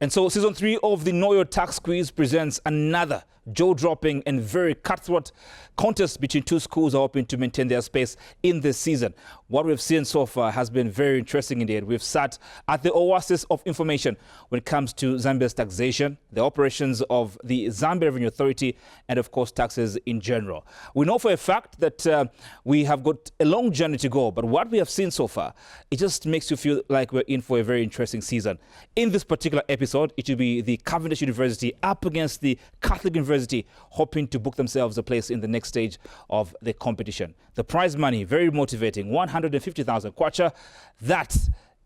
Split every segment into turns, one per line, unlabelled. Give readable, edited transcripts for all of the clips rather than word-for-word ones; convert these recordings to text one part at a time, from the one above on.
And so season 3 of the Know Your Tax Quiz presents another jaw-dropping and very cutthroat contest between two schools hoping to maintain their space in this season. What we've seen so far has been very interesting indeed. We've sat at the oasis of information when it comes to Zambia's taxation, the operations of the Zambia Revenue Authority, and of course taxes in general. We know for a fact that we have got a long journey to go, but what we have seen so far, it just makes you feel like we're in for a very interesting season. In this particular episode, it will be the Cavendish University up against the Catholic University, hoping to book themselves a place in the next stage of the competition. The prize money, very motivating, 150,000 kwacha. That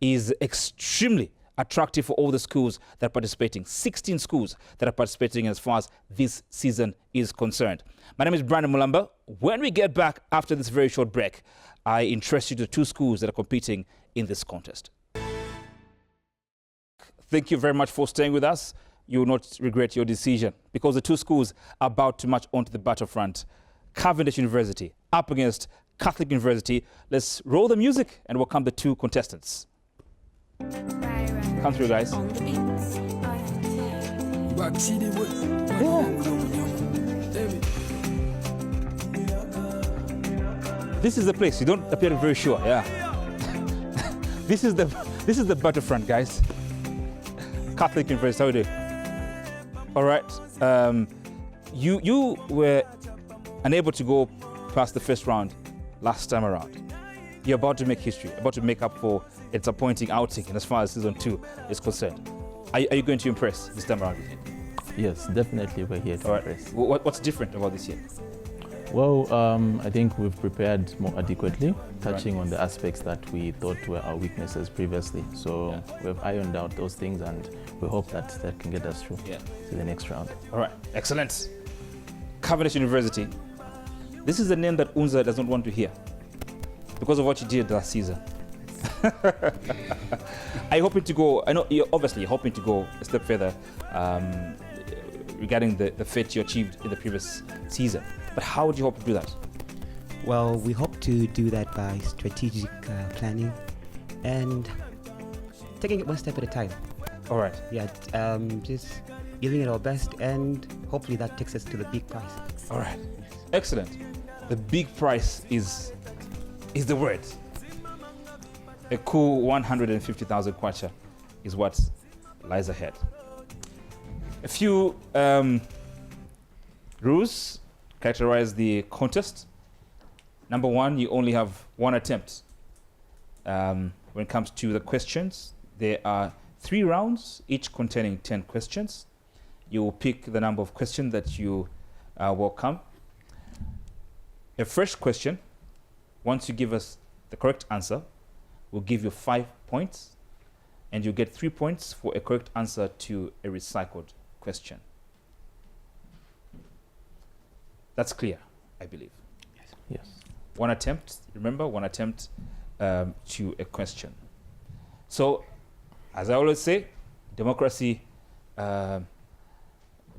is extremely attractive for all the schools that are participating. 16 schools that are participating as far as this season is concerned. My name is Brandon Mulamba. When we get back after this very short break, I interest you to two schools that are competing in this contest. Thank you very much for staying with us. You will not regret your decision because the two schools are about to march onto the battlefront. Cavendish University up against Catholic University. Let's roll the music and welcome the two contestants. Come through, guys. This is the place. You don't appear very sure. Yeah. This is the battlefront, guys. Catholic University. How are you doing? All right. You were unable to go past the first round last time around. You're about to make history, about to make up for a disappointing outing as far as season 2 is concerned. Are you going to impress this time around, do you think?
Yes, definitely we're here to impress.
What's different about this year?
Well, I think we've prepared more adequately, touching on the aspects that we thought were our weaknesses previously. So we've ironed out those things and we hope that can get us through to the next round.
All right, excellent. Cavendish University. This is a name that Unza doesn't want to hear because of what you did last season. Are you hoping to go, I know you're obviously hoping to go a step further regarding the feat you achieved in the previous season. But how would you hope to do that?
Well, we hope to do that by strategic planning and taking it one step at a time.
All right.
Yeah, just giving it our best, and hopefully that takes us to the big prize.
All right. Excellent. The big prize is the word. A cool 150,000 kwacha is what lies ahead. A few rules characterize the contest. Number 1, you only have one attempt. When it comes to the questions, there are 3 rounds, each containing 10 questions. You will pick the number of questions that you welcome. A first question, once you give us the correct answer, we'll give you 5 points, and you get 3 points for a correct answer to a recycled question. That's clear, I believe.
Yes.
One attempt, remember, one attempt to a question. So, as I always say, democracy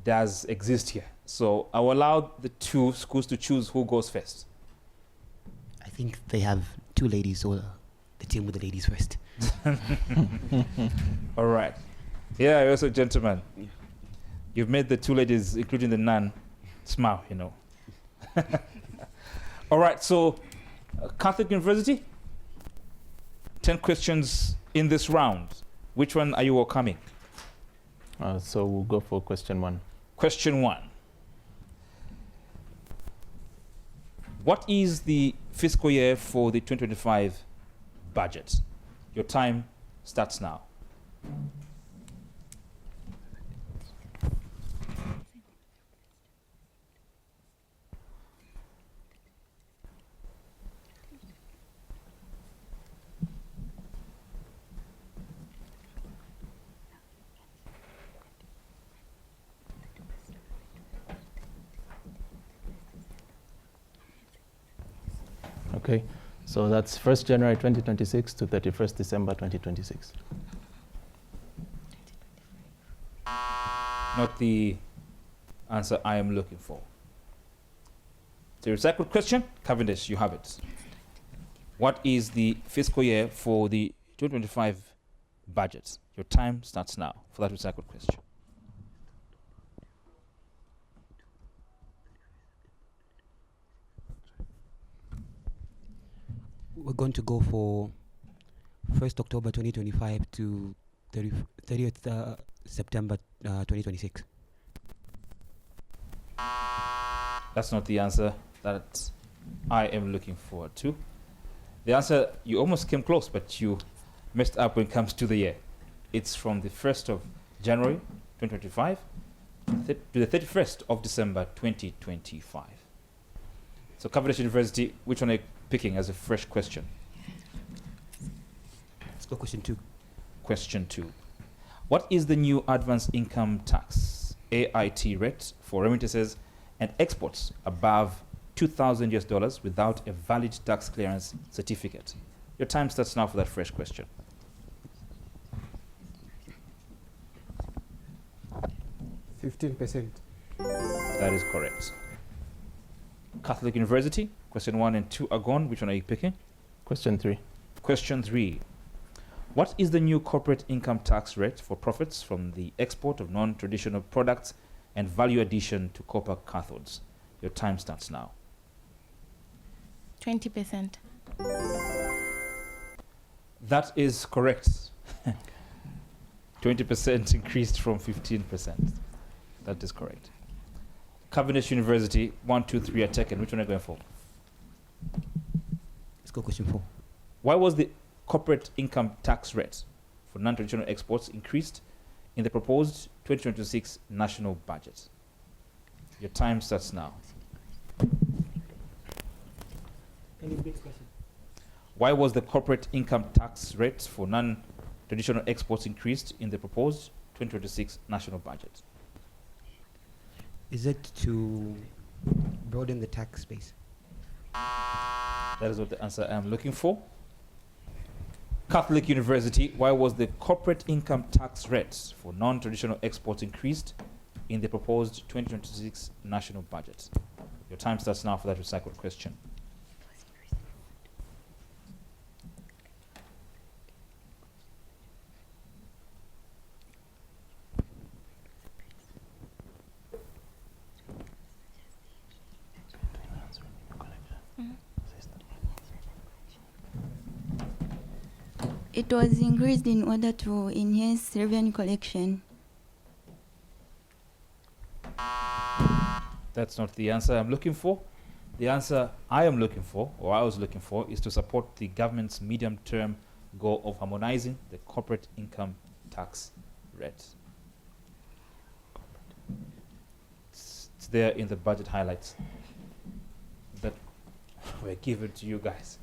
does exist here. So I will allow the two schools to choose who goes first.
I think they have 2 ladies, so the team with the ladies first.
All right. Yeah, you're also a gentleman. Yeah. You've made the 2 ladies, including the nun, smile, you know. All right, so Catholic University, 10 questions in this round. Which one are you welcoming?
So we'll go for question 1.
Question 1. What is the fiscal year for the 2025 budget? Your time starts now.
Okay, so that's 1st January 2026 to 31st December 2026.
Not the answer I am looking for. The recycled question, Cavendish, you have it. What is the fiscal year for the 2025 budget. Your time starts now for that recycled question.
We're going to go for 1st October 2025 to 30th September 2026.
That's not the answer that I am looking forward to. The answer, you almost came close, but you messed up when it comes to the year. It's from the 1st of January 2025 to the 31st of December 2025. So Cavendish University, which one are you picking as a fresh question?
Let's go question 2.
Question 2. What is the new advanced income tax, AIT rate, for remittances and exports above $2,000 without a valid tax clearance certificate? Your time starts now for that fresh question.
15%.
That is correct. Catholic University, question 1 and 2 are gone. Which one are you picking?
Question 3.
Question 3. What is the new corporate income tax rate for profits from the export of non-traditional products and value addition to copper cathodes? Your time starts now.
20%.
That is correct. 20% increased from 15%. That is correct. Cavendish University, 1, 2, 3 are taken. Which one are you going for?
Let's go question 4.
Why was the corporate income tax rate for non-traditional exports increased in the proposed 2026 national budget? Your time starts now. Why was the corporate income tax rate for non-traditional exports increased in the proposed 2026 national budget?
Is it to broaden the tax base?
That is what the answer I am looking for. Catholic University, why was the corporate income tax rate for non-traditional exports increased in the proposed 2026 national budget? Your time starts now for that recycled question.
It was increased in order to enhance revenue collection.
That's not the answer I'm looking for. The answer I am looking for, or I was looking for, is to support the government's medium-term goal of harmonizing the corporate income tax rate. It's there in the budget highlights that were given to you guys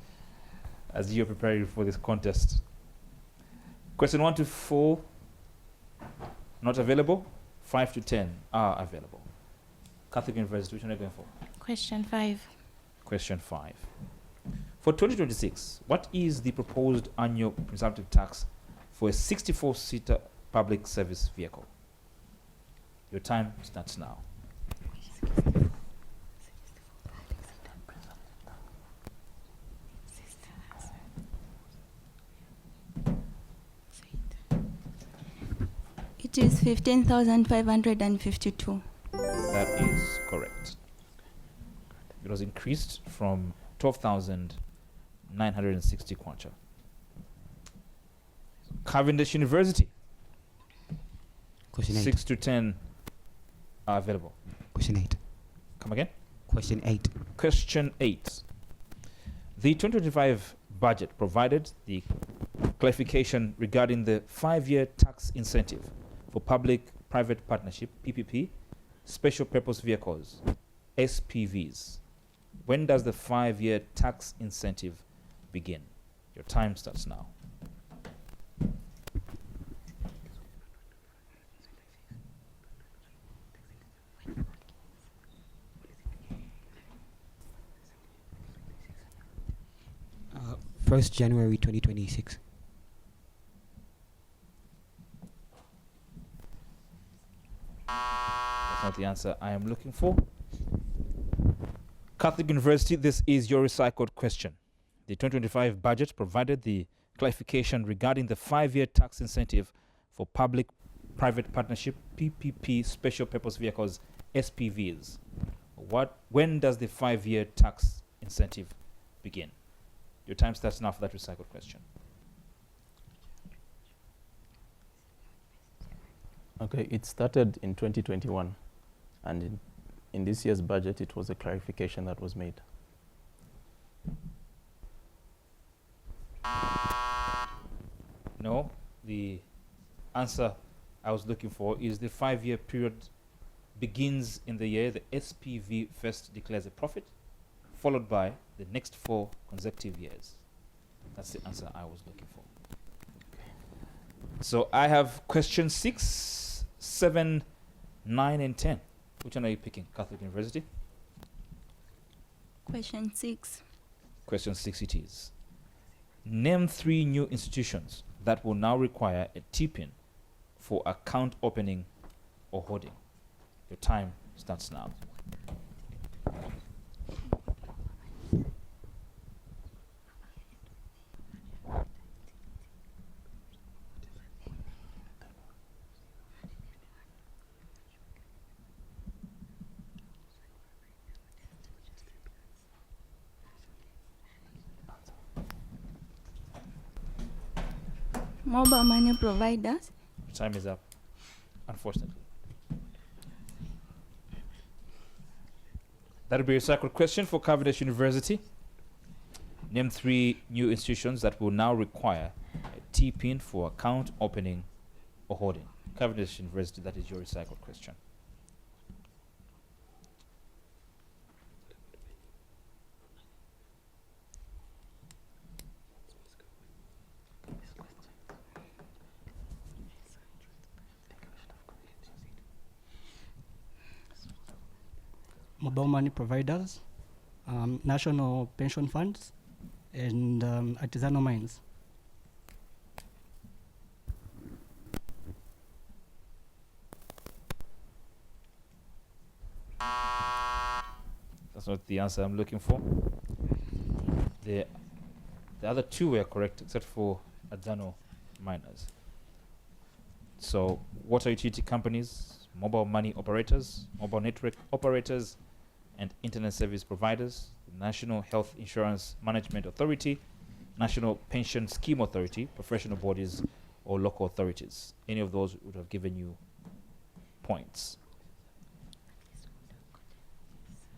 as you're preparing for this contest. Question 1 to 4, not available. 5 to 10 are available. Catholic University, which one are you going for?
Question 5.
Question 5. For 2026, what is the proposed annual presumptive tax for a 64-seater public service vehicle? Your time starts now.
It is 15,552.
That is correct. It was increased from 12,960 kwacha. Cavendish University,
Question 8.
6 to 10 are available.
Question 8.
Come again?
Question 8.
Question 8. The 2025 budget provided the clarification regarding the 5-year tax incentive for public-private partnership, PPP, special purpose vehicles, SPVs. When does the 5-year tax incentive begin? Your time starts now.
Uh, 1st January 2026.
That's not the answer I am looking for. Catholic University, this is your recycled question. The 2025 budget provided the clarification regarding the 5-year tax incentive for public-private partnership PPP special purpose vehicles SPVs. When does the 5-year tax incentive begin? Your time starts now for that recycled question.
Okay, it started in 2021, and in this year's budget, it was a clarification that was made.
No, the answer I was looking for is the 5-year period begins in the year the SPV first declares a profit, followed by the next 4 consecutive years. That's the answer I was looking for. So I have question 6, 7, 9, and 10. Which one are you picking? Catholic University?
Question 6.
Question 6 it is. Name 3 new institutions that will now require a TPIN for account opening or holding. Your time starts now.
Mobile money providers.
Your time is up, unfortunately. That'll be a recycled question for Cavendish University. Name 3 new institutions that will now require a TPIN for account opening or holding. Cavendish University, that is your recycled question.
Mobile money providers, national pension funds, and artisanal mines.
That's not the answer I'm looking for. The other 2 were correct except for artisanal miners. So water utility companies, mobile money operators, mobile network operators, and internet service providers, the National Health Insurance Management Authority, National Pension Scheme Authority, professional bodies, or local authorities. Any of those would have given you points.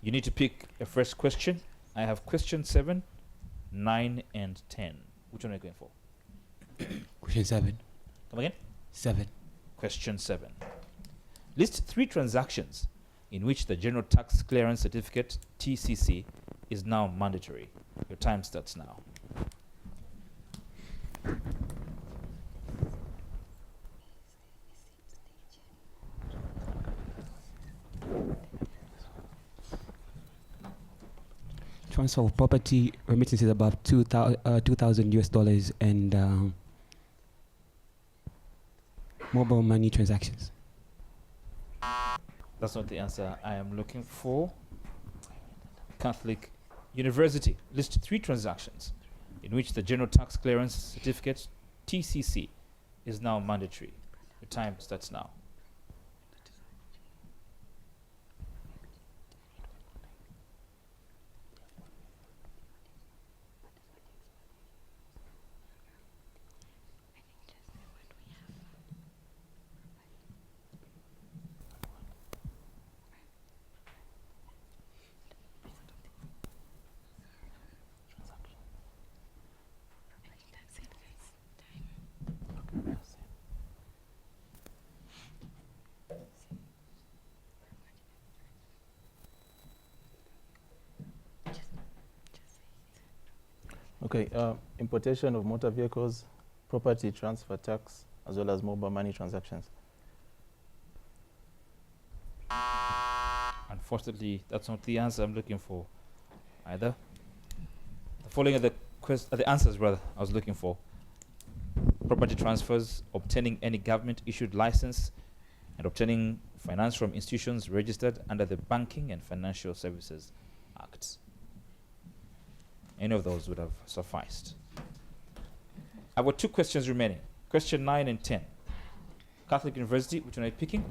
You need to pick a first question. I have question 7, 9, and 10. Which one are you going for?
Question 7.
Come again?
7.
Question 7. List 3 transactions in which the General Tax Clearance Certificate, TCC, is now mandatory. Your time starts now.
Transfer of property remittances above $2,000 US and mobile money transactions.
That's not the answer I am looking for. Catholic University. List 3 transactions in which the General Tax Clearance Certificate, TCC, is now mandatory. Your time starts now.
Okay, importation of motor vehicles, property transfer tax, as well as mobile money transactions.
Unfortunately, that's not the answer I'm looking for either. The following are the answers, rather, I was looking for. Property transfers, obtaining any government-issued license, and obtaining finance from institutions registered under the Banking and Financial Services Act. Any of those would have sufficed. I've got two questions remaining. Question 9 and 10. Catholic University, which one are you picking?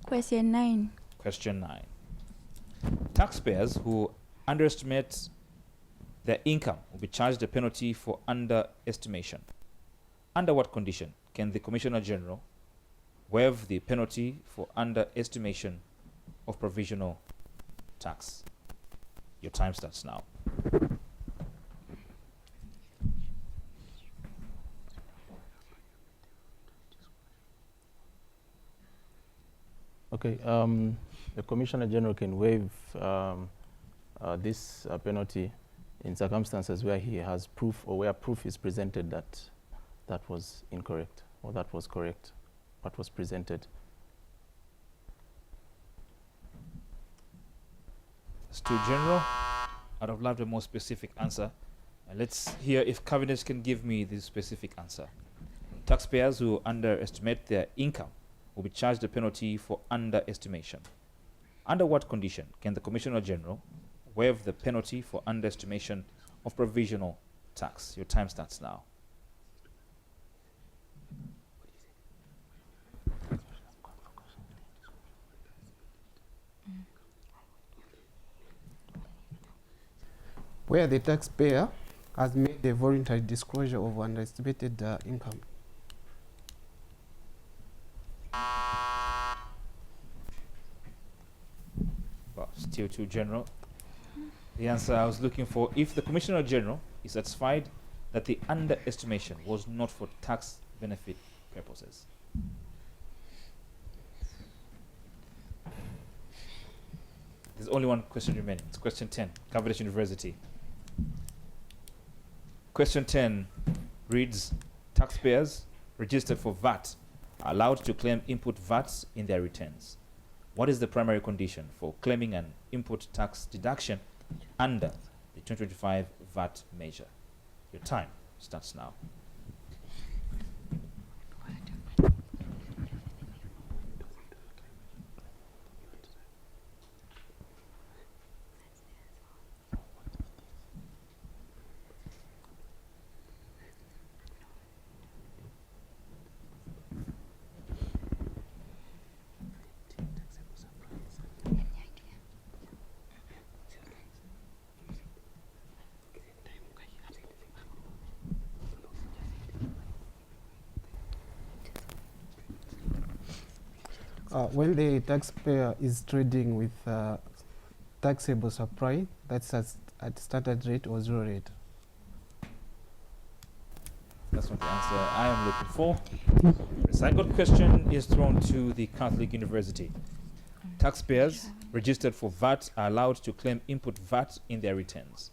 Question 9.
Question 9. Taxpayers who underestimate their income will be charged a penalty for underestimation. Under what condition can the Commissioner General waive the penalty for underestimation of provisional tax? Your time starts now.
Okay, the Commissioner General can waive this penalty in circumstances where he has proof or where proof is presented that that was incorrect or that was correct, what was presented.
It's too general. I'd have loved a more specific answer. And let's hear if Cabinet can give me the specific answer. Taxpayers who underestimate their income will be charged a penalty for underestimation. Under what condition can the Commissioner General waive the penalty for underestimation of provisional tax? Your time starts now.
Where the taxpayer has made the voluntary disclosure of underestimated income.
Well, still too general. The answer I was looking for, if the Commissioner General is satisfied that the underestimation was not for tax benefit purposes. There's only one question remaining. It's question 10, Cavendish University. Question 10 reads, taxpayers registered for VAT are allowed to claim input VAT in their returns. What is the primary condition for claiming an input tax deduction under the 2025 VAT measure? Your time starts now.
When the taxpayer is trading with taxable supply, that's at standard rate or zero rate.
That's not the answer I am looking for. Recycled question is thrown to the Catholic University. Taxpayers registered for VAT are allowed to claim input VAT in their returns.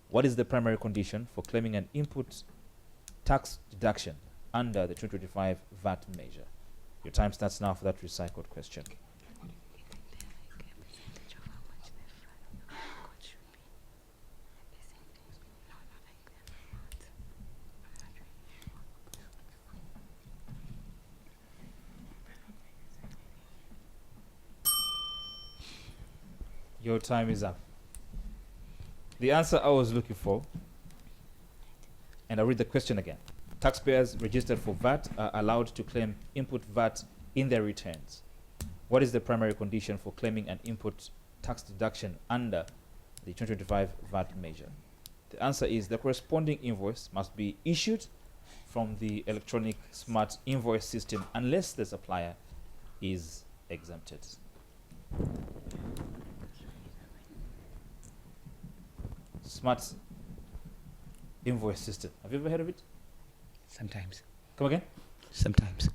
What is the primary condition for claiming an input tax deduction under the 2025 VAT measure? Your time starts now for that recycled question. Your time is up. The answer I was looking for, and I'll read the question again. Taxpayers registered for VAT are allowed to claim input VAT in their returns. What is the primary condition for claiming an input tax deduction under the 2025 VAT measure? The answer is the corresponding invoice must be issued from the electronic smart invoice system unless the supplier is exempted. Smart invoice system. Have you ever heard of it?
Sometimes.
Come again?
Sometimes.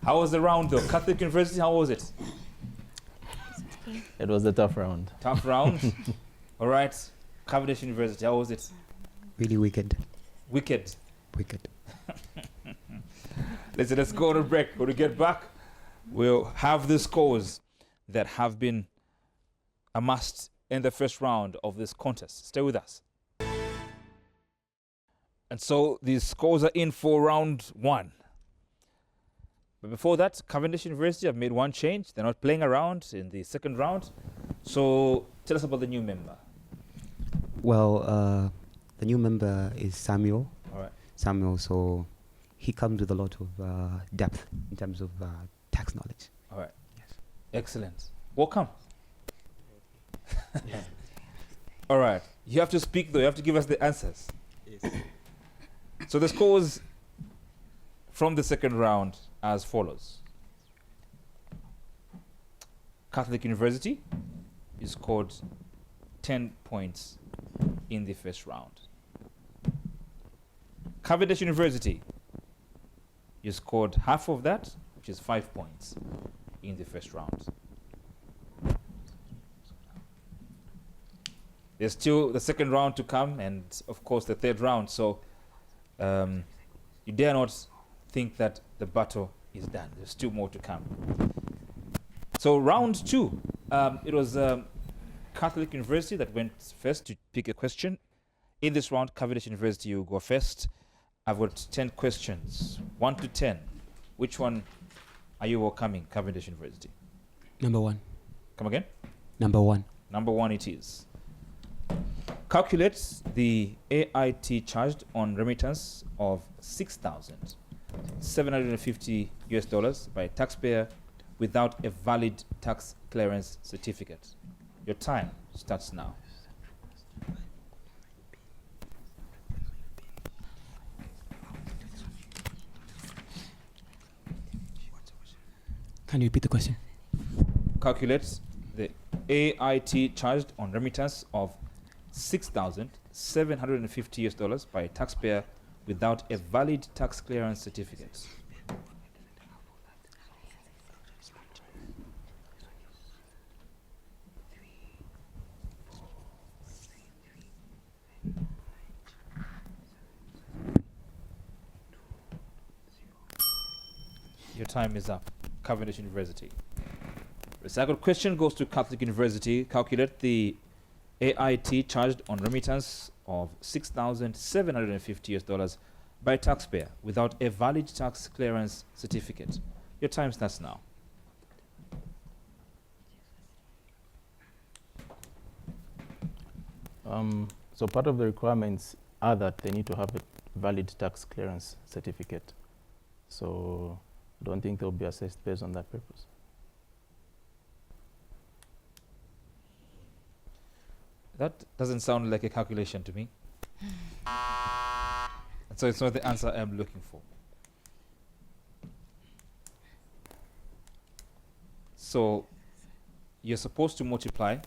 How was the round though? Catholic University, how was it?
It was a tough round.
Tough round? All right. Cavendish University, how was it?
Really wicked.
Wicked.
Wicked.
Let's go on a break. When we get back, we'll have the scores that have been amassed in the first round of this contest. Stay with us. And so these scores are in for round one. But before that, Cavendish University have made one change. They're not playing around in the second round. So tell us about the new member.
Well, the new member is Samuel.
All right.
Samuel, so he comes with a lot of depth in terms of tax knowledge.
All right. Excellent. Welcome. All right. You have to speak, though. You have to give us the answers.
Yes.
So the scores from the second round as follows. Catholic University, you scored 10 points in the first round. Cavendish University, you scored half of that, which is 5 points in the first round. There's still the second round to come, and of course the third round. So you dare not think that the battle is done. There's still more to come. So round two, it was Catholic University that went first to pick a question. In this round, Cavendish University, you go first. I've got 10 questions, 1 to 10. Which one are you welcoming, Cavendish University?
Number 1.
Come again?
Number 1.
Number 1 it is. Calculate the AIT charged on remittance of $6,750 US by a taxpayer without a valid tax clearance certificate. Your time starts now.
Can you repeat the question?
Calculate the AIT charged on remittance of $6,750 US by a taxpayer without a valid tax clearance certificate. Your time is up. Cavendish University. The second question goes to Catholic University. Calculate the AIT charged on remittance of $6,750 US by a taxpayer without a valid tax clearance certificate. Your time starts now.
So part of the requirements are that they need to have a valid tax clearance certificate. So I don't think they'll be assessed based on that purpose.
That doesn't sound like a calculation to me. And so it's not the answer I'm looking for. So you're supposed to multiply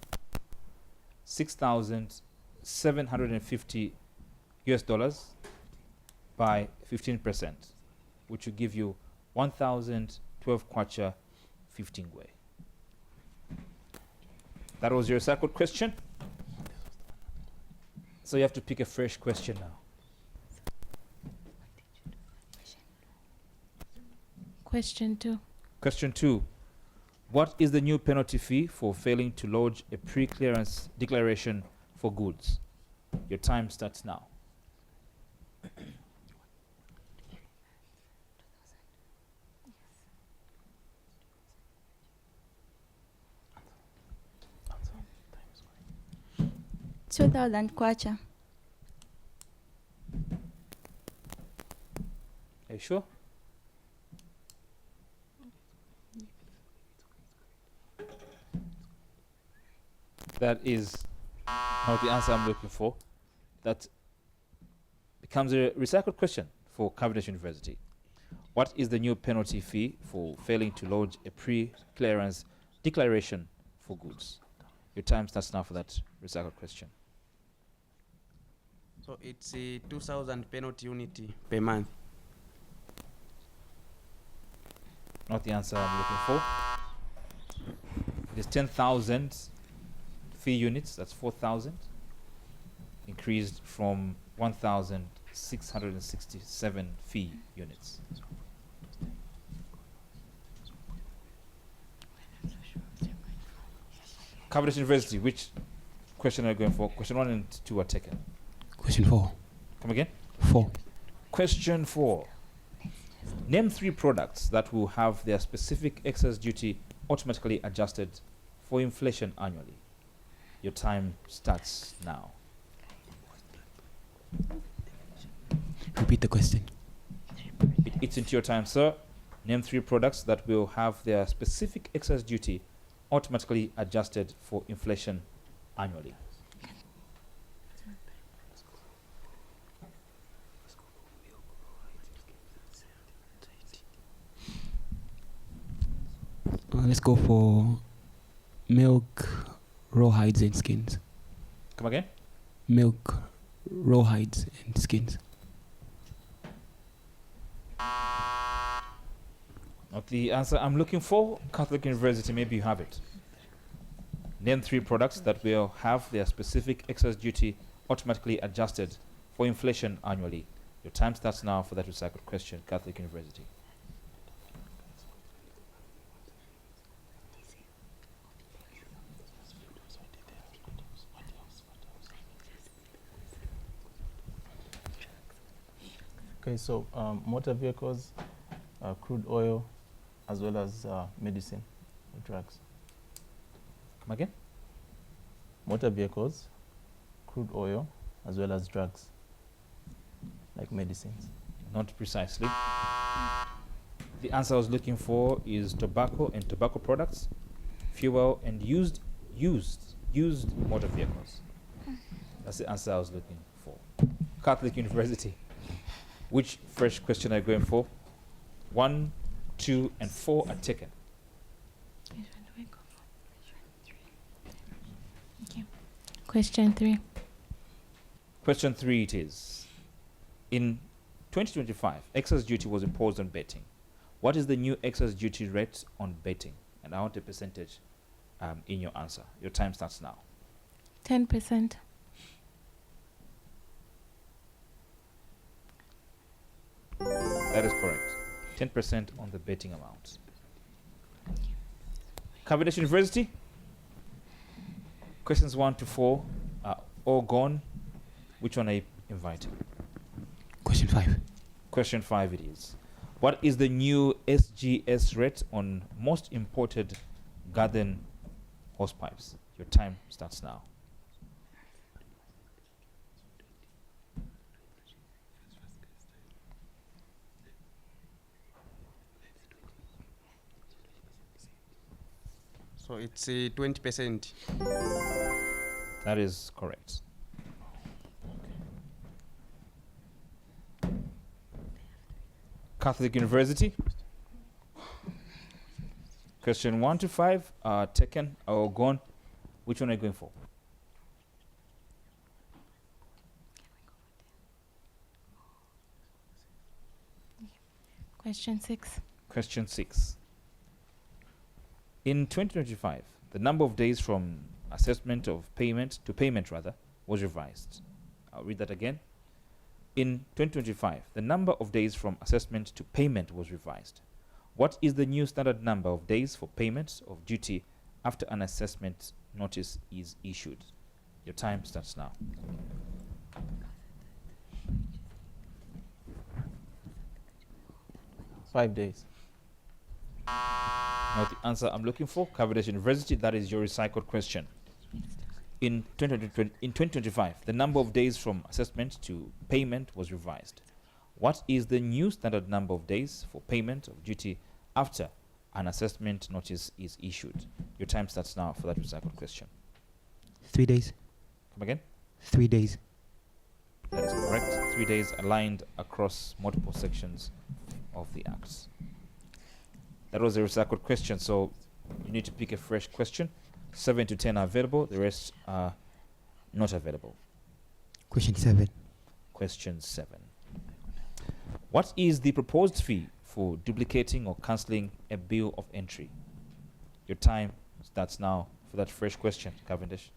$6,750 US by 15%, which will give you 1,012 kwacha 15 ngwe. That was your recycled question. So you have to pick a fresh question now.
Question 2.
Question 2. What is the new penalty fee for failing to lodge a pre-clearance declaration for goods? Your time starts now.
kwacha.
Are you sure? That is not the answer I'm looking for. That becomes a recycled question for Cavendish University. What is the new penalty fee for failing to lodge a pre-clearance declaration for goods? Your time starts now for that recycled question.
So it's a 2,000 penalty unity per month.
Not the answer I'm looking for. It is 10,000 fee units, that's 4,000, increased from 1,667 fee units. Cavendish University, which question are you going for? Question 1 and 2 are taken.
Question 4.
Come again?
4.
Question 4. Name 3 products that will have their specific excise duty automatically adjusted for inflation annually. Your time starts now.
repeat the question?
It's into your time, sir. Name 3 products that will have their specific excise duty automatically adjusted for inflation annually.
Let's go for milk, rawhides, and skins.
Come again?
Milk, rawhides, and skins.
Not the answer I'm looking for. Catholic University, maybe you have it. Name 3 products that will have their specific excise duty automatically adjusted for inflation annually. Your time starts now for that recycled question, Catholic University.
Okay, so motor vehicles, crude oil, as well as medicine or drugs.
Come again?
Motor vehicles, crude oil, as well as drugs, like medicines.
Not precisely. The answer I was looking for is tobacco and tobacco products, fuel, and used motor vehicles. That's the answer I was looking for. Catholic University. Which fresh question are you going for? 1, 2, and 4 are taken.
Okay. Question 3.
Question 3 it is. In 2025, excise duty was imposed on betting. What is the new excise duty rate on betting? And I want a percentage in your answer. Your time starts now.
10%.
That is correct. 10% on the betting amount. Cavendish University. Questions 1 to 4 are all gone. Which one are you inviting?
Question 5.
Question 5 it is. What is the new SGS rate on most imported garden hose pipes? Your time starts now.
So it's 20%.
That is correct. Catholic University. Question 1 to 5 are taken or gone. Which one are you going for?
Question 6.
Question 6. In 2025, the number of days from assessment of payment to payment was revised. I'll read that again. In 2025, the number of days from assessment to payment was revised. What is the new standard number of days for payment of duty after an assessment notice is issued? Your time starts now.
$5 days.
Not the answer I'm looking for. Cavendish University, that is your recycled question. In 2025, the number of days from assessment to payment was revised. What is the new standard number of days for payment of duty after an assessment notice is issued? Your time starts now for that recycled question.
3 days.
Come again?
3 days.
That is correct. 3 days aligned across multiple sections of the Act. That was a recycled question, so you need to pick a fresh question. 7 to 10 are available, the rest are not available.
Question 7.
Question 7. What is the proposed fee for duplicating or cancelling a bill of entry? Your time starts now for that fresh question, Cavendish.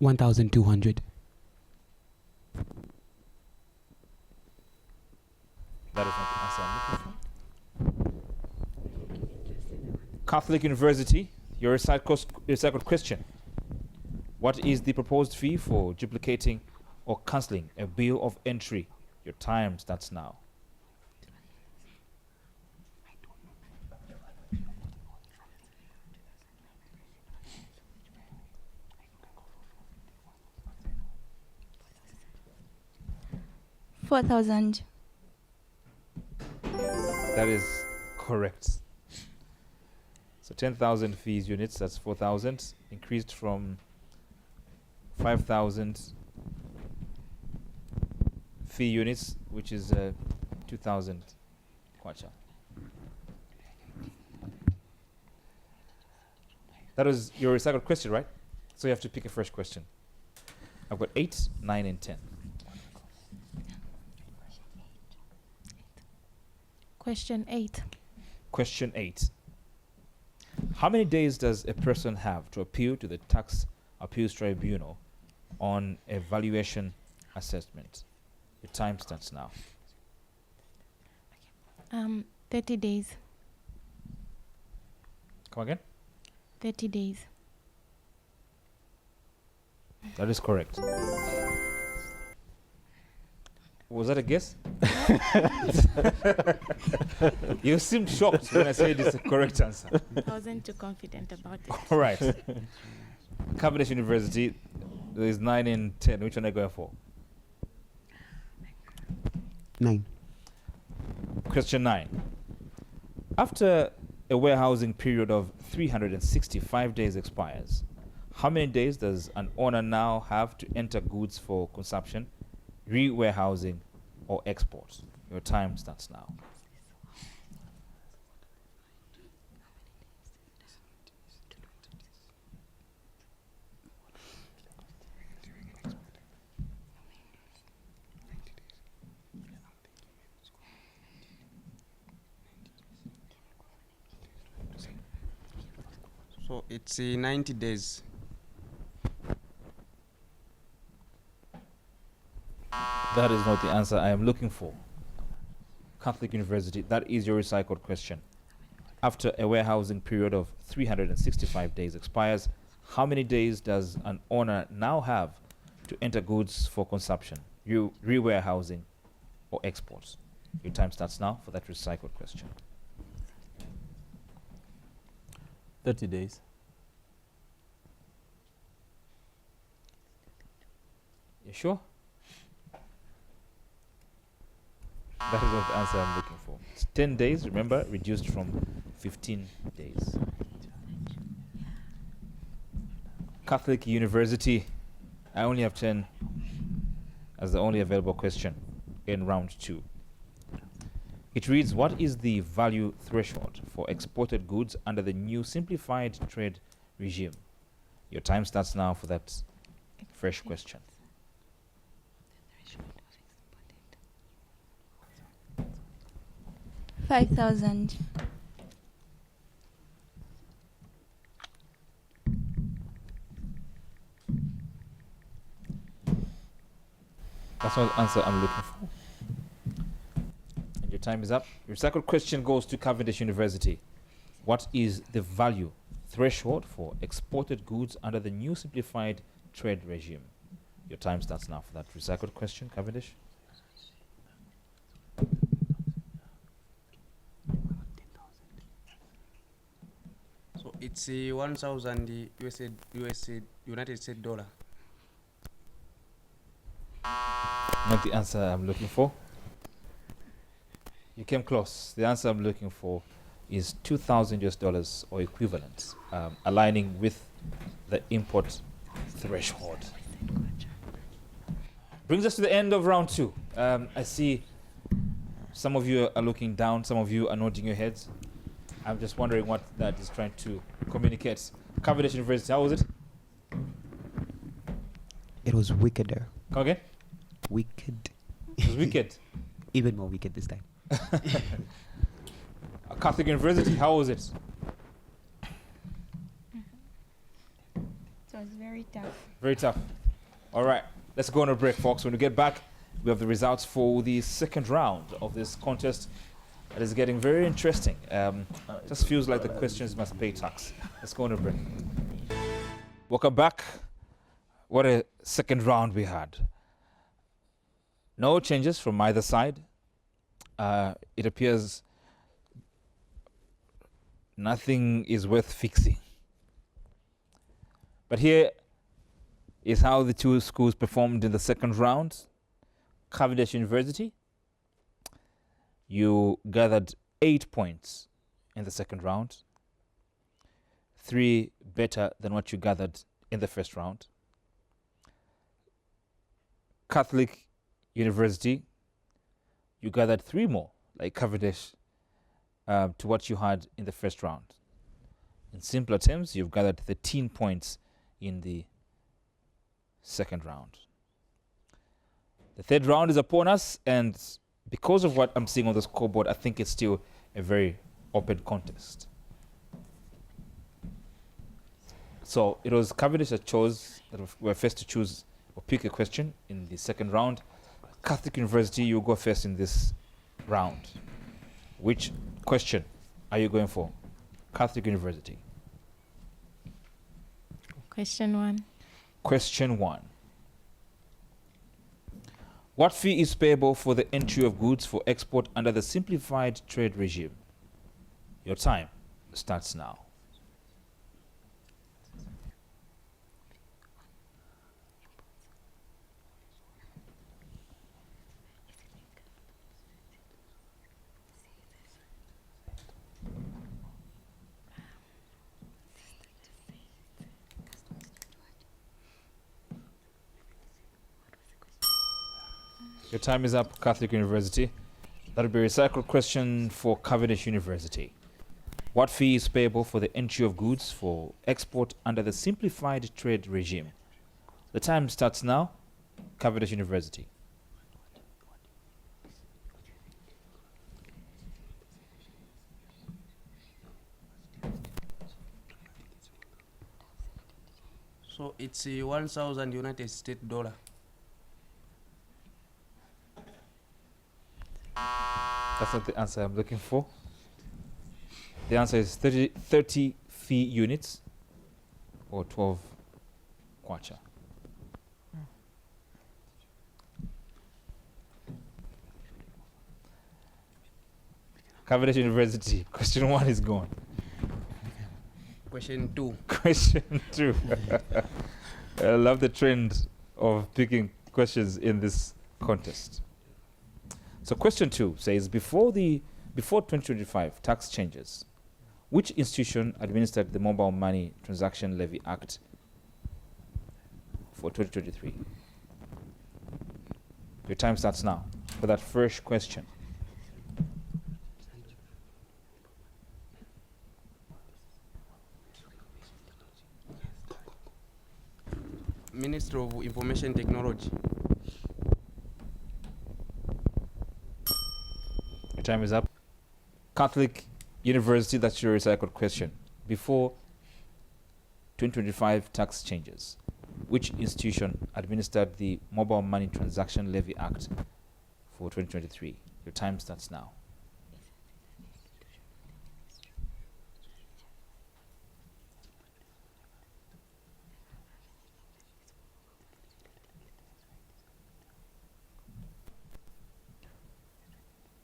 $1,200.
That is not the answer I'm looking for. Catholic University, your recycled question. What is the proposed fee for duplicating or cancelling a bill of entry? Your time starts now.
4,000.
That is correct. So 10,000 fees units, that's 4,000, increased from 5,000 fee units, which is 2,000 kwacha. That was your recycled question, right? So you have to pick a fresh question. I've got 8, 9, and 10.
Question 8.
Question 8. How many days does a person have to appeal to the Tax Appeals Tribunal on a valuation assessment? Your time starts now.
30 days.
Come again?
30 days.
That is correct. Was that a guess? You seemed shocked when I said it's the correct answer.
I wasn't too confident about it.
All right. Cavendish University, there is 9 and 10. Which one are you going for?
9.
Question 9. After a warehousing period of 365 days expires, how many days does an owner now have to enter goods for consumption, re-warehousing, or export? Your time starts now.
So it's 90 days.
That is not the answer I am looking for. Catholic University, that is your recycled question. After a warehousing period of 365 days expires, how many days does an owner now have to enter goods for consumption, re-warehousing, or exports? Your time starts now for that recycled question.
30 days.
You sure? That is not the answer I'm looking for. It's 10 days, remember, reduced from 15 days. Catholic University, I only have 10 as the only available question in round 2. It reads, what is the value threshold for exported goods under the new simplified trade regime? Your time starts now for that fresh question.
$5,000.
That's not the answer I'm looking for. And your time is up. Your second question goes to Cavendish University. What is the value threshold for exported goods under the new simplified trade regime? Your time starts now for that recycled question, Cavendish.
So it's 1,000 United States dollar.
Not the answer I'm looking for. You came close. The answer I'm looking for is $2,000 or equivalent, aligning with the import threshold. Brings us to the end of round 2. I see some of you are looking down, some of you are nodding your heads. I'm just wondering what that is trying to communicate. Cavendish University, how was it?
It was wickeder.
Come again?
Wicked.
It was wicked.
Even more wicked this time.
Catholic University, how was it?
It was very tough.
Very tough. All right, let's go on a break, folks. When we get back, we have the results for the second round of this contest. That is getting very interesting. Just feels like the questions must pay tax. Let's go on a break. Welcome back. What a second round we had. No changes from either side. It appears nothing is worth fixing. But here is how the two schools performed in the second round. Cavendish University, you gathered 8 points in the second round, 3 better than what you gathered in the first round. Catholic University, you gathered 3 more, like Cavendish, to what you had in the first round. In simpler terms, you've gathered 13 points in the second round. The third round is upon us, and because of what I'm seeing on the scoreboard, I think it's still a very open contest. So it was Cavendish that were first to choose or pick a question in the second round. Catholic University, you go first in this round. Which question are you going for? Catholic University.
Question 1.
Question 1. What fee is payable for the entry of goods for export under the simplified trade regime? Your time starts now. Your time is up, Catholic University. That'll be a recycled question for Cavendish University. What fee is payable for the entry of goods for export under the simplified trade regime? The time starts now, Cavendish University.
So it's 1,000 United States dollar.
That's not the answer I'm looking for. The answer is 30 fee units or 12 kwacha. Cavendish University, question 1 is gone.
Question 2.
Question 2. I love the trend of picking questions in this contest. So question 2 says, before 2025 tax changes, which institution administered the Mobile Money Transaction Levy Act for 2023? Your time starts now for that first question.
Ministry of Information Technology.
Your time is up. Catholic University, that's your recycled question. Before 2025 tax changes, which institution administered the Mobile Money Transaction Levy Act for 2023? Your time starts now.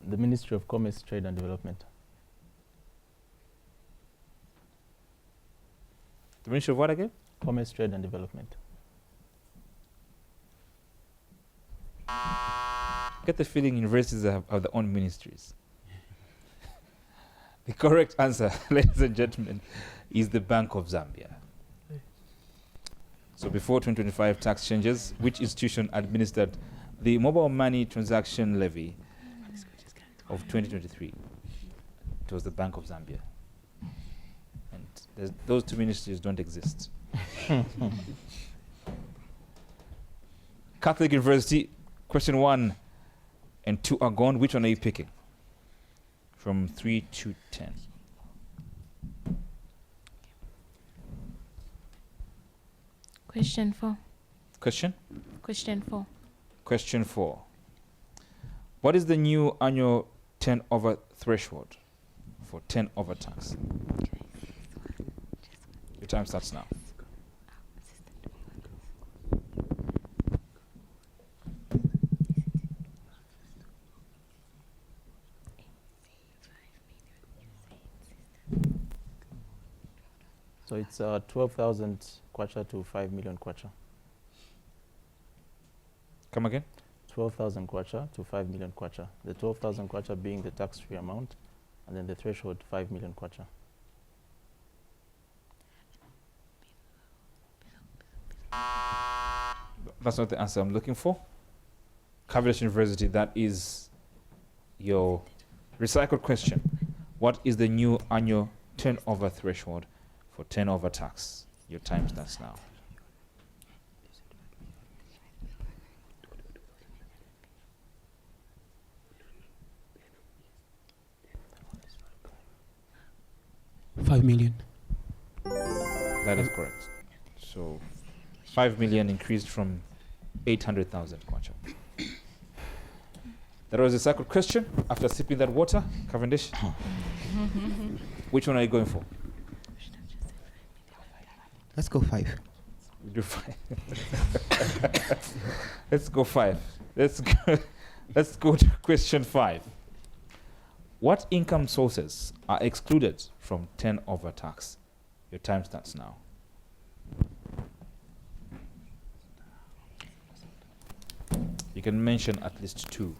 The Ministry of Commerce, Trade and Development.
The Ministry of what again?
Commerce, Trade and Development.
Get the feeling universities have their own ministries. The correct answer, ladies and gentlemen, is the Bank of Zambia. So before 2025 tax changes, which institution administered the Mobile Money Transaction Levy of 2023? It was the Bank of Zambia. And those two ministries don't exist. Catholic University, question 1 and 2 are gone. Which one are you picking? From 3 to 10.
Question 4.
Question?
Question 4.
Question 4. What is the new annual turnover threshold for turnover tax? Your time starts now.
So it's 12,000 kwacha to 5 million kwacha.
Come again?
12,000 kwacha to 5 million kwacha. The 12,000 kwacha being the tax-free amount, and then the threshold 5 million kwacha.
That's not the answer I'm looking for. Cavendish University, that is your recycled question. What is the new annual turnover threshold for turnover tax? Your time starts now.
$5 million.
That is correct. So 5 million increased from 800,000 kwacha. That was a recycled question. After sipping that water, Cavendish, which one are you going for?
Let's go 5.
We do 5. Let's go 5. Let's go to question 5. What income sources are excluded from turnover tax? Your time starts now. You can mention at least 2.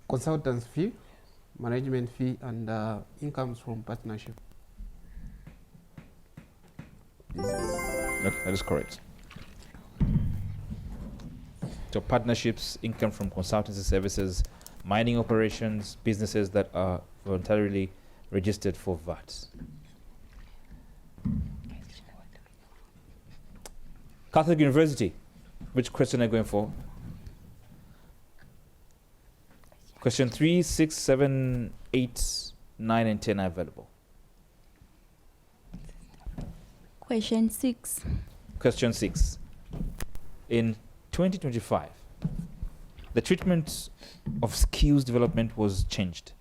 Consultants fee, management fee, and incomes from partnership.
Okay, that is correct. So partnerships, income from consultancy services, mining operations, businesses that are voluntarily registered for VAT. Catholic University, which question are you going for? Question 3, 6, 7, 8, 9, and 10 are available.
Question 6.
Question 6. In 2025, the treatment of skills development was changed.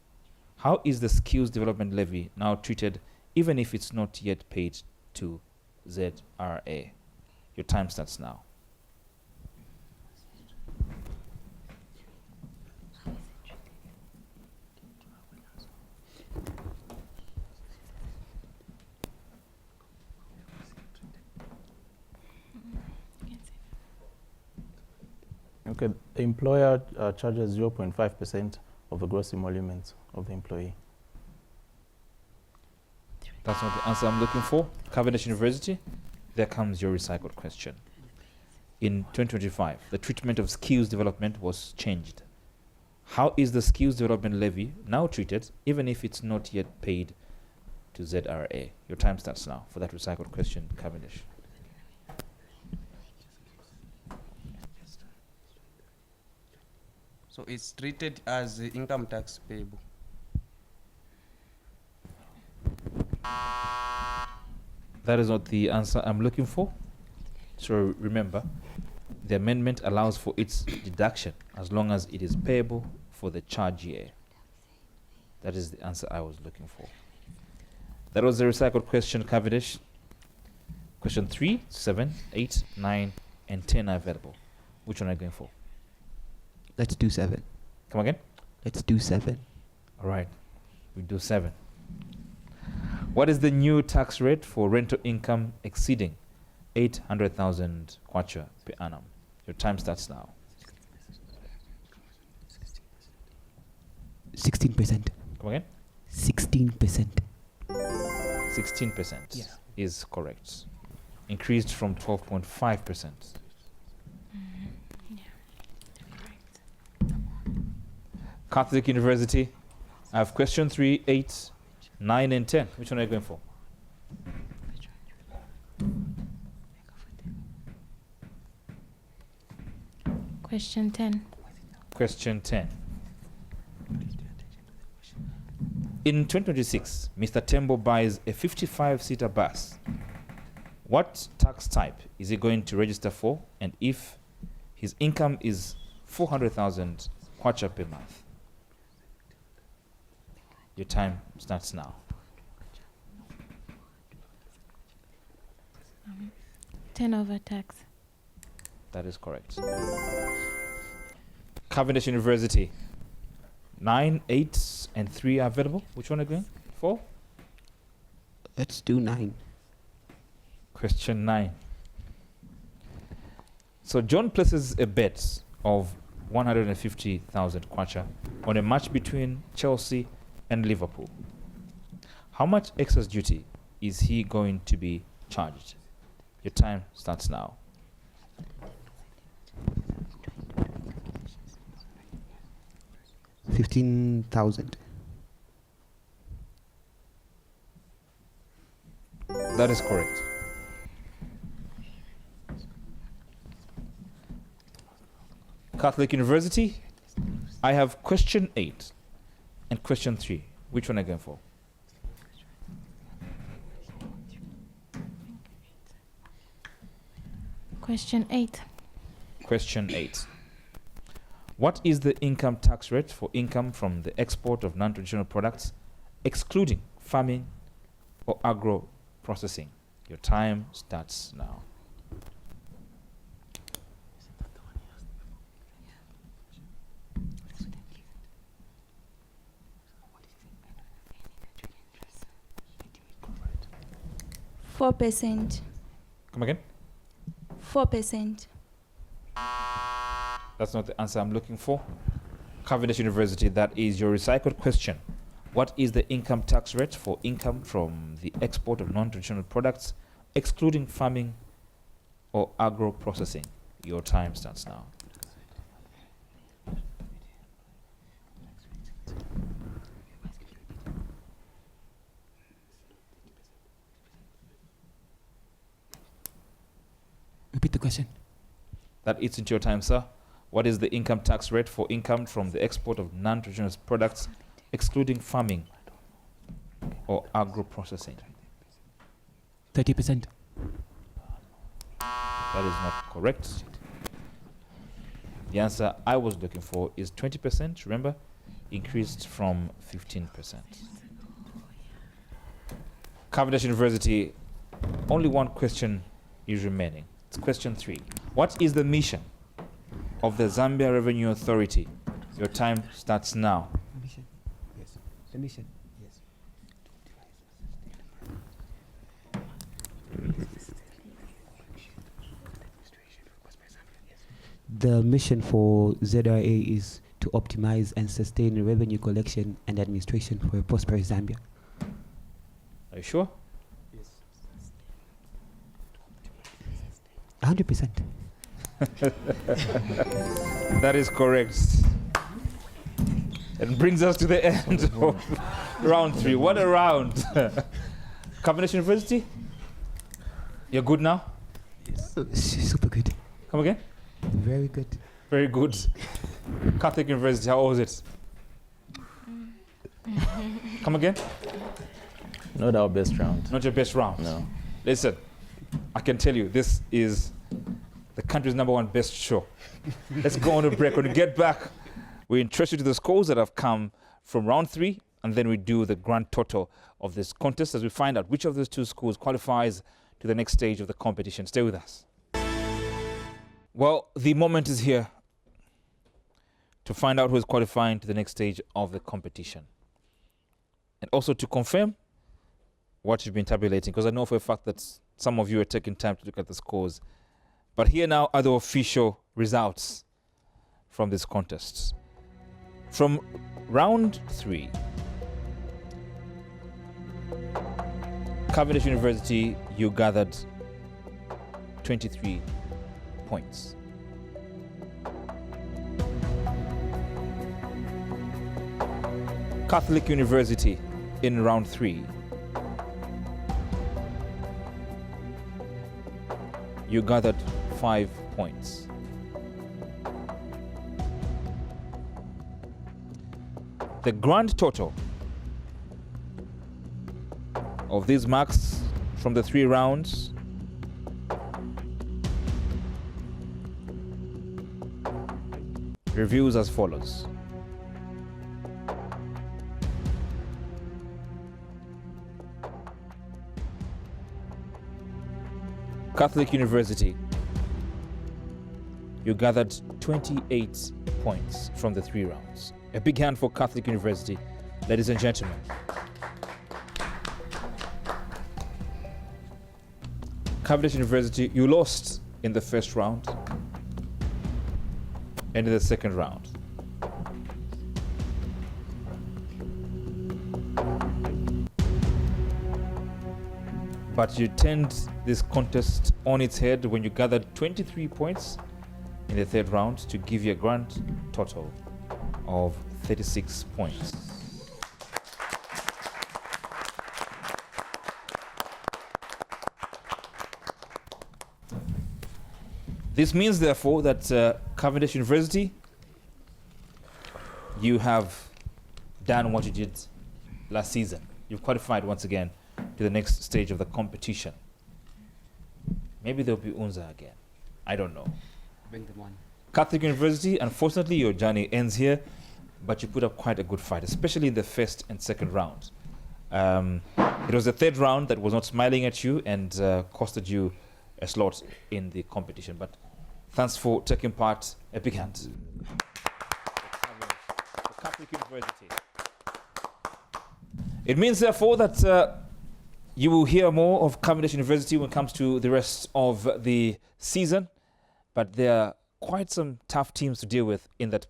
How is the skills development levy now treated, even if it's not yet paid to ZRA? Your time starts now.
Okay, the employer charges 0.5% of the gross emoluments of the employee.
That's not the answer I'm looking for. Cavendish University, there comes your recycled question. In 2025, the treatment of skills development was changed. How is the skills development levy now treated, even if it's not yet paid to ZRA? Your time starts now for that recycled question, Cavendish.
So it's treated as income tax payable.
That is not the answer I'm looking for. So remember, the amendment allows for its deduction as long as it is payable for the charge year. That is the answer I was looking for. That was the recycled question, Cavendish. Question 3, 7, 8, 9, and 10 are available. Which one are you going for?
Let's do 7.
Come again?
Let's do 7.
All right, we do 7. What is the new tax rate for rental income exceeding 800,000 kwacha per annum? Your time starts now.
16%.
Come again?
16%.
16%
Yeah.
is correct. Increased from 12.5%. Catholic University, I have question 3, 8, 9, and 10. Which one are you going for?
Question 10.
Question 10. In 2026, Mr. Tembo buys a 55-seater bus. What tax type is he going to register for? And if his income is 400,000 kwacha per month? Your time starts now.
Turnover tax.
That is correct. Cavendish University, 9, 8, and 3 are available. Which one are you going for?
Let's do 9.
Question 9. So John places a bet of 150,000 kwacha on a match between Chelsea and Liverpool. How much excess duty is he going to be charged? Your time starts now.
$15,000.
That is correct. Catholic University, I have question 8 and question 3. Which one are you going for?
Question 8.
Question 8. What is the income tax rate for income from the export of non-traditional products, excluding farming or agro-processing? Your time starts now.
Four percent.
Come again?
4%.
That's not the answer I'm looking for. Cavendish University, that is your recycled question. What is the income tax rate for income from the export of non-traditional products, excluding farming or agro-processing? Your time starts now.
Repeat the question.
That eats into your time, sir. What is the income tax rate for income from the export of non-traditional products, excluding farming or agro-processing?
30%.
That is not correct. The answer I was looking for is 20%. Remember, increased from 15%. Cavendish University, only one question is remaining. It's question 3. What is the mission of the Zambia Revenue Authority? Your time starts now.
Mission. Yes. The mission. Yes. The mission for ZRA is to optimize and sustain revenue collection and administration for a prosperous Zambia.
Are you sure?
100%.
That is correct. It brings us to the end of round 3. What a round. Cavendish University? You're good now?
Super good.
Come again?
Very good.
Very good. Catholic University, how was it? Come again?
Not our best round.
Not your best round?
No.
Listen, I can tell you, this is the country's #1 best show. Let's go on a break. When we get back, we introduce you to the scores that have come from round 3, and then we do the grand total of this contest as we find out which of those 2 schools qualifies to the next stage of the competition. Stay with us. Well, the moment is here to find out who is qualifying to the next stage of the competition. And also to confirm what you've been tabulating, because I know for a fact that some of you are taking time to look at the scores. But here now are the official results from this contest. From round 3, Cavendish University, you gathered 23 points. Catholic University in round 3, you gathered 5 points. The grand total of these marks from the 3 rounds reviews as follows. Catholic University, you gathered 28 points from the 3 rounds. A big hand for Catholic University, ladies and gentlemen. Cavendish University, you lost in the first round and in the second round. But you turned this contest on its head when you gathered 23 points in the third round to give you a grand total of 36 points. This means, therefore, that Cavendish University, you have done what you did last season. You've qualified once again to the next stage of the competition. Maybe there'll be UNZA again. I don't know.
Bring them on.
Catholic University, unfortunately, your journey ends here, but you put up quite a good fight, especially in the first and second rounds. It was the third round that was not smiling at you and costed you a slot in the competition. But thanks for taking part. A big hand for Catholic University. It means, therefore, that you will hear more of Cavendish University when it comes to the rest of the season. But there are quite some tough teams to deal with in that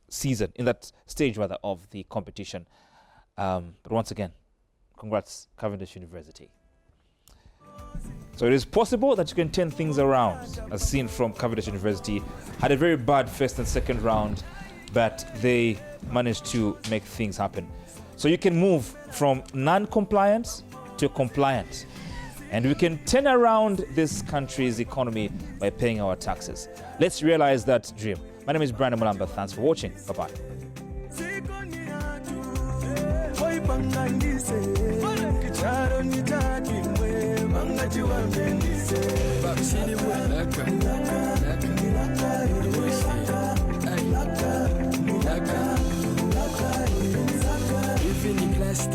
season, in that stage, rather, of the competition. But once again, congrats, Cavendish University. So it is possible that you can turn things around, as seen from Cavendish University. Had a very bad first and second round, but they managed to make things happen. So you can move from non-compliant to compliant. And we can turn around this country's economy by paying our taxes. Let's realize that dream. My name is Brandon Mulamba. Thanks for watching. Bye-bye.
If in the class,